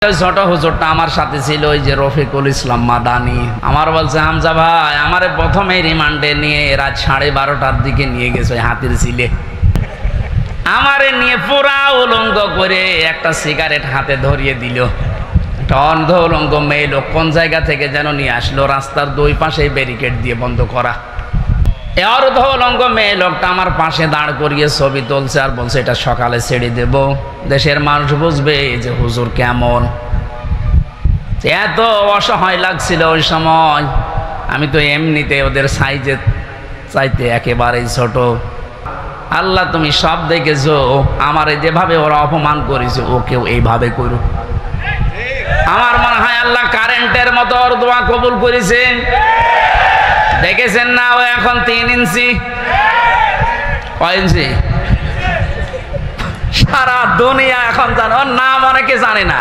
ছোট হুজুরটা আমার সাথে ছিল, ওই যে রফিকুল ইসলাম মাদানি। আমার বলছে, হামজা ভাই, আমারে প্রথমে রিমান্ডে নিয়ে রাত 12:30টার দিকে নিয়ে গেছে হাতির ছিলে। আমারে নিয়ে পুরা উলঙ্গ করে একটা সিগারেট হাতে ধরিয়ে দিল। একটা অন্ধ উলঙ্গ মেয়ে লোক কোন জায়গা থেকে যেন নিয়ে আসলো, রাস্তার দুই পাশে ব্যারিকেড দিয়ে বন্ধ করা। এই অর্ধ উলঙ্গ মেয়ে লোকটা আমার পাশে দাঁড় করিয়ে ছবি তুলছে আর বলছে, এটা সকালে ছেড়ে দেব, দেশের মানুষ বুঝবে যে হুজুর কেমন। এত অসহায় লাগছিল ওই সময়। আমি তো এমনিতে ওদের সাইজে চাইতে একেবারেই ছোট। আল্লাহ তুমি সব দেখেছো, আমারে যেভাবে ওরা অপমান করেছে ওকেও এইভাবে করো। আমার মনে হয় আল্লাহ কারেন্টের মতো ওর দোয়া কবুল করেছে। দেখেছেন না, ও এখন 3 ইঞ্চি। কয় ইঞ্চি? সারা দুনিয়া এখন জানে, ওর নাম অনেকে জানে না।